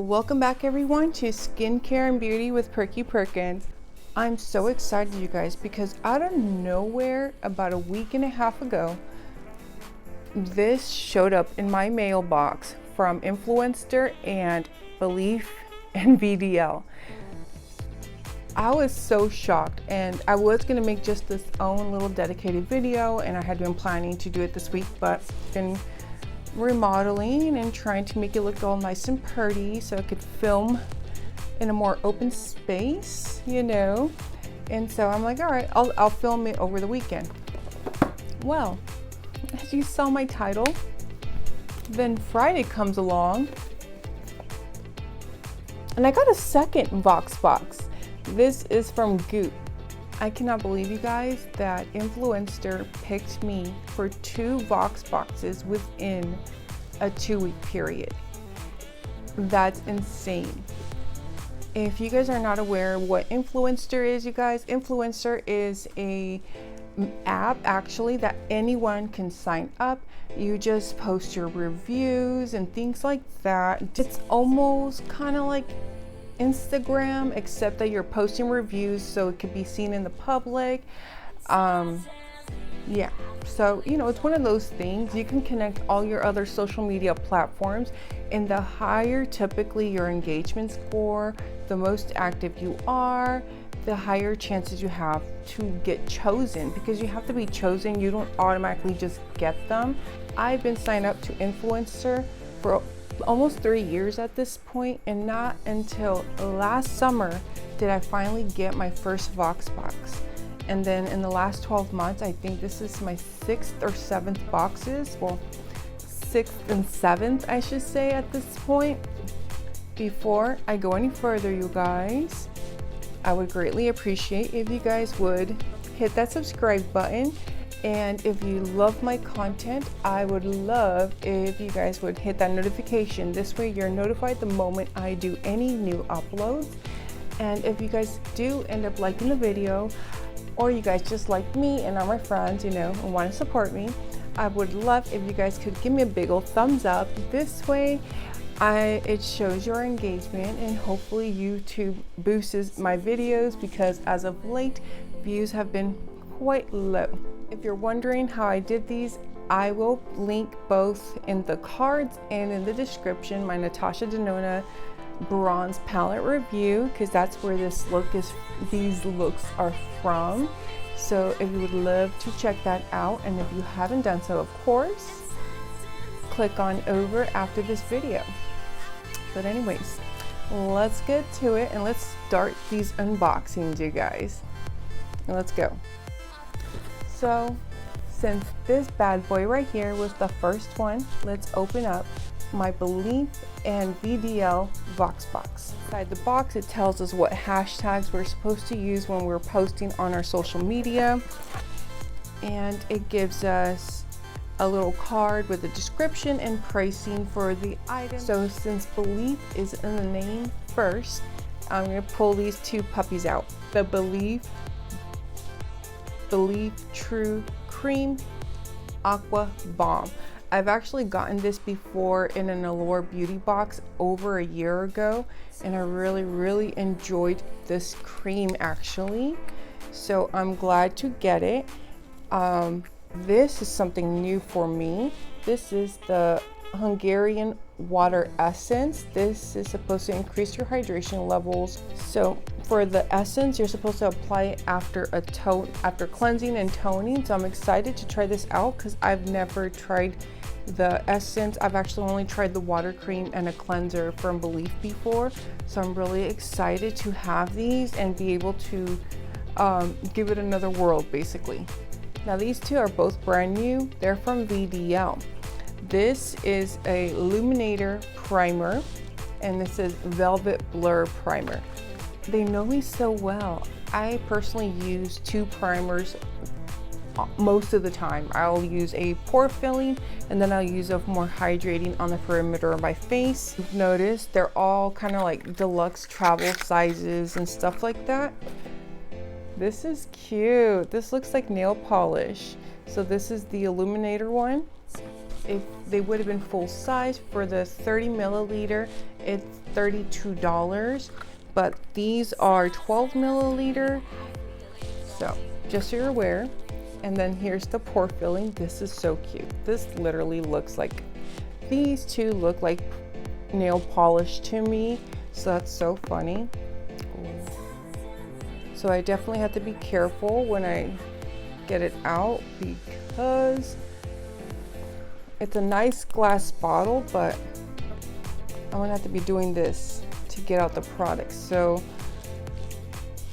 Welcome back everyone to Skincare and Beauty with Perky Perkin. I'm so excited, you guys, because out of nowhere about a week and a half ago, this showed up in my mailbox from Influenster and Belief and VDL. I was so shocked, and I was gonna make just this own little dedicated video, and I had been planning to do it this week, but been remodeling and trying to make it look all nice and pretty so I could film in a more open space, you know. And so I'm like, all right, I'll film it over the weekend. Well, as you saw my title, then Friday comes along and I got a second VoxBox. This is from Goop. I cannot believe, you guys, that Influenster picked me for 2 VoxBoxes within a 2-week period. That's insane. If you guys are not aware what Influenster is, you guys, Influencer is a app actually that anyone can sign up. You just post your reviews and things like that. It's almost kind of like Instagram, except that you're posting reviews so it could be seen in the public. Yeah, so you know, it's one of those things. You can connect all your other social media platforms, and the higher typically your engagement score, the most active you are, the higher chances you have to get chosen, because you have to be chosen. You don't automatically just get them. I've been signed up to Influencer for almost 3 years at this point, and not until last summer did I finally get my first VoxBox. And then in the last 12 months, I think this is my 6th or 7th boxes, well, 6th and 7th I should say at this point. Before I go any further, you guys, I would greatly appreciate if you guys would hit that subscribe button. And if you love my content, I would love if you guys would hit that notification. This way you're notified the moment I do any new uploads. And if you guys do end up liking the video, or you guys just like me and are my friends, you know, and want to support me, I would love if you guys could give me a big old thumbs up. This way it shows your engagement, and hopefully YouTube boosts my videos, because as of late views have been quite low. If you're wondering how I did these, I will link both in the cards and in the description my Natasha Denona bronze palette review, because that's where these looks are from. So if you would love to check that out, and if you haven't done so, of course, click on over after this video. But anyways, let's get to it and let's start these unboxings, you guys. Let's go. So since this bad boy right here was the first one, let's open up my Belief and VDL VoxBox. Inside the box, it tells us what hashtags we're supposed to use when we're posting on our social media, and it gives us a little card with a description and pricing for the item. So since Belief is in the name first, I'm going to pull these 2 puppies out. The Belief True Cream Aqua Bomb. I've actually gotten this before in an Allure beauty box over a year ago, and I really enjoyed this cream actually, so I'm glad to get it. This is something new for me. This is the Hungarian water essence. This is supposed to increase your hydration levels. So for the essence, you're supposed to apply it after cleansing and toning. So I'm excited to try this out, because I've never tried the essence. I've actually only tried the water cream and a cleanser from Belief before. So I'm really excited to have these and be able to give it another whirl, basically. Now these 2 are both brand new. They're from VDL. This is a illuminator primer, and this is Velvet Blur primer. They know me so well. I personally use 2 primers most of the time. I'll use a pore filling, and then I'll use a more hydrating on the perimeter of my face. You've noticed they're all kind of like deluxe travel sizes and stuff like that. This is cute. This looks like nail polish. So this is the illuminator one. If they would have been full size for the 30 milliliter, it's $32, but these are 12 milliliter. So just so you're aware. And then here's the pore filling. This is so cute. This literally looks like, these two look like nail polish to me. So that's so funny. So I definitely have to be careful when I get it out because it's a nice glass bottle, but I'm gonna have to be doing this to get out the product. So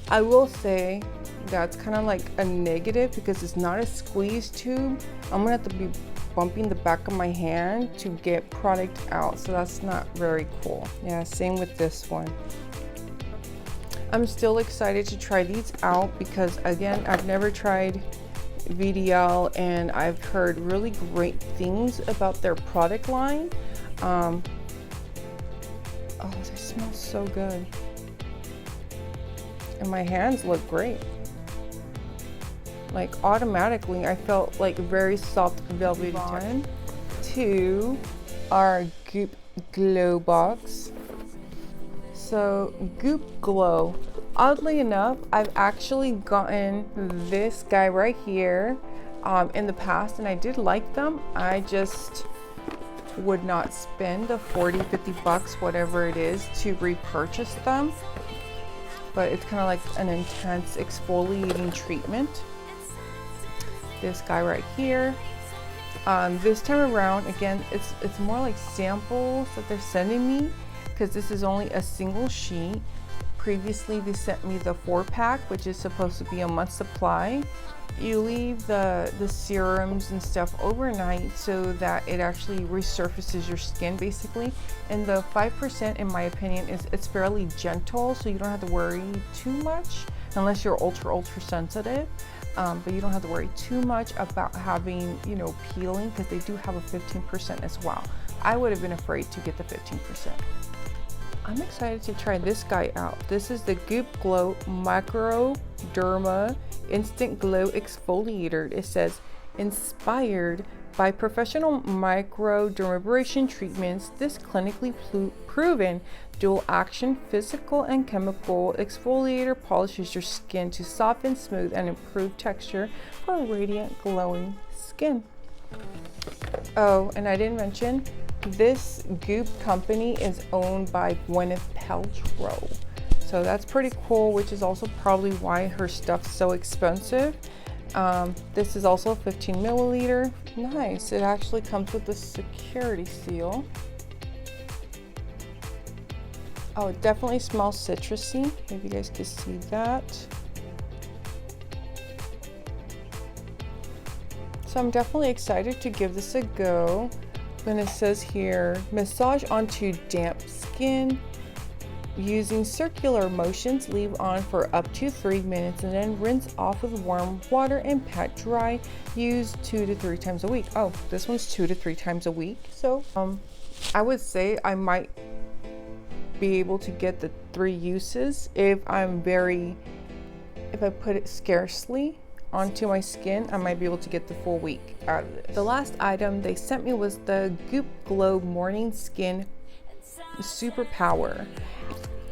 I will say that's kind of like a negative because it's not a squeeze tube. I'm gonna have to be bumping the back of my hand to get product out, so that's not very cool. Yeah, same with this one. I'm still excited to try these out because again, I've never tried VDL and I've heard really great things about their product line. Oh, they smell so good. And my hands look great. Like automatically, I felt like very soft velvety texture. To our GoopGlow box. So GoopGlow, oddly enough, I've actually gotten this guy right here in the past, and I did like them. I just would not spend the 40-50 bucks, whatever it is, to repurchase them. But it's kind of like an intense exfoliating treatment. This guy right here. This time around, again, it's more like samples that they're sending me because this is only a single sheet. Previously, they sent me the 4-pack, which is supposed to be a month's supply. You leave the serums and stuff overnight so that it actually resurfaces your skin basically. And the 5%, in my opinion, it's fairly gentle, so you don't have to worry too much unless you're ultra sensitive. But you don't have to worry too much about having, you know, peeling because they do have a 15% as well. I would have been afraid to get the 15%. I'm excited to try this guy out. This is the GoopGlow Microderma Instant Glow Exfoliator. It says, inspired by professional microdermabrasion treatments, this clinically proven dual action physical and chemical exfoliator polishes your skin to soften, smooth, and improve texture for a radiant, glowing skin. Oh, and I didn't mention, this Goop company is owned by Gwyneth Paltrow. So that's pretty cool, which is also probably why her stuff's so expensive. This is also 15 milliliter. Nice. It actually comes with a security seal. Oh, it definitely smells citrusy. Maybe you guys can see that. So I'm definitely excited to give this a go. And it says here, massage onto damp skin using circular motions, leave on for up to 3 minutes and then rinse off with warm water and pat dry. Use 2 to 3 times a week. Oh, this one's 2 to 3 times a week. So I would say I might be able to get the 3 uses if I put it scarcely onto my skin. I might be able to get the full week out of this. The last item they sent me was the GoopGlow Morning Skin Super Power.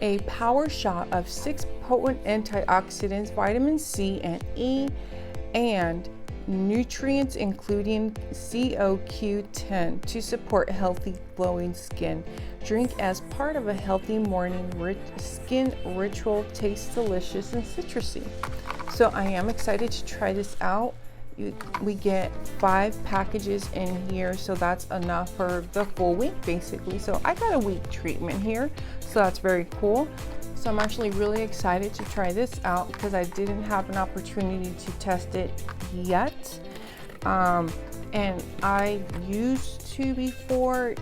A power shot of 6 potent antioxidants, vitamin C and E, and nutrients including CoQ10 to support healthy glowing skin. Drink as part of a healthy morning skin ritual. Tastes delicious and citrusy. So I am excited to try this out. We get 5 packages in here, so that's enough for the full week basically. So I got a week treatment here, so that's very cool. So I'm actually really excited to try this out because I didn't have an opportunity to test it yet. And I used to before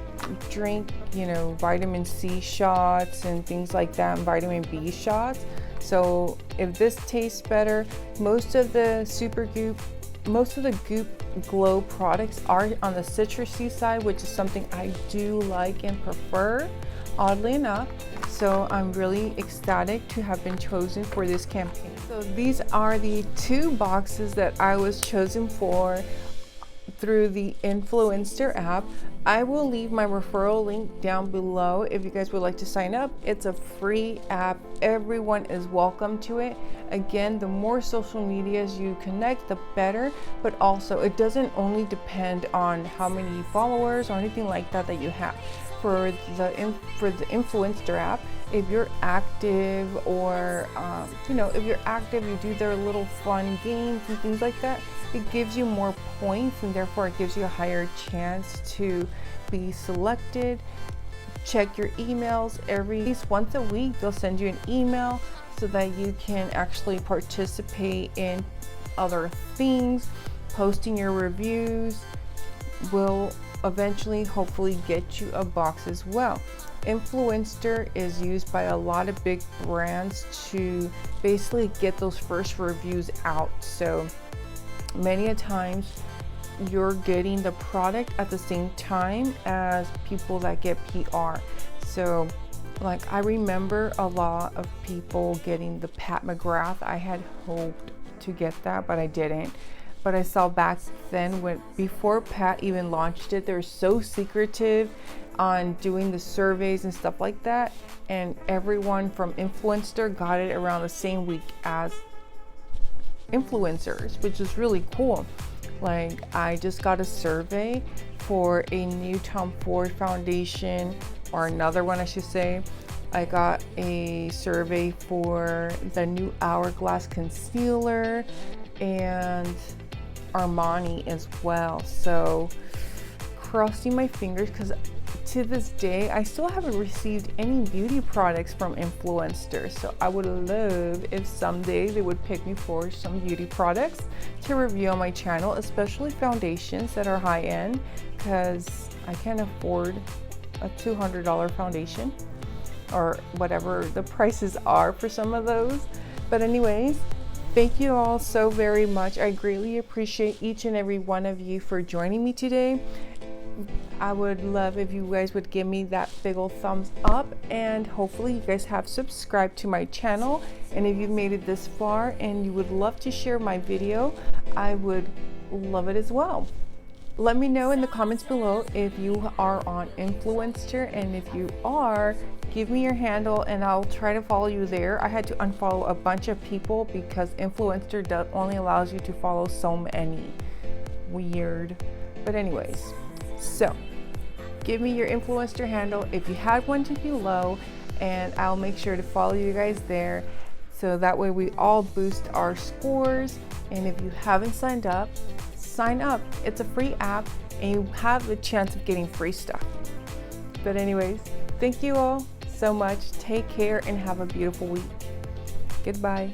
drink, you know, vitamin C shots and things like that, and vitamin B shots. So if this tastes better, most of the GoopGlow products are on the citrusy side, which is something I do like and prefer, oddly enough. So I'm really ecstatic to have been chosen for this campaign. So these are the 2 boxes that I was chosen for. through the Influenster app. I will leave my referral link down below if you guys would like to sign up. It's a free app. Everyone is welcome to it. Again, the more social medias you connect, the better, but also it doesn't only depend on how many followers or anything like that that you have. For the Influencer app, if you're active, or if you're active, you do their little fun games and things like that, it gives you more points, and therefore it gives you a higher chance to be selected. Check your emails at least once a week. They'll send you an email so that you can actually participate in other things. Posting your reviews will eventually hopefully get you a box as well. Influencer is used by a lot of big brands to basically get those first reviews out. So many a times you're getting the product at the same time as people that get PR. So like, I remember a lot of people getting the Pat McGrath. I had hoped to get that, but I didn't. But I saw back then, before Pat even launched it, they were so secretive on doing the surveys and stuff like that, and everyone from Influencer got it around the same week as influencers, which is really cool. Like, I just got a survey for a new Tom Ford foundation, or another one I should say. I got a survey for the new Hourglass concealer and Armani as well. So crossing my fingers, because to this day I still haven't received any beauty products from Influencer. So I would love if someday they would pick me for some beauty products to review on my channel, especially foundations that are high end, because I can't afford a $200 foundation or whatever the prices are for some of those. But anyways, thank you all so very much. I greatly appreciate each and every one of you for joining me today. I would love if you guys would give me that big old thumbs up, and hopefully you guys have subscribed to my channel. And if you've made it this far and you would love to share my video, I would love it as well. Let me know in the comments below if you are on Influencer, and if you are, give me your handle and I'll try to follow you there. I had to unfollow a bunch of people because Influencer only allows you to follow so many. Weird. But anyways, so give me your Influencer handle if you had one below, and I'll make sure to follow you guys there, so that way we all boost our scores. And if you haven't signed up, sign up. It's a free app and you have the chance of getting free stuff. But anyways, thank you all so much. Take care and have a beautiful week. Goodbye.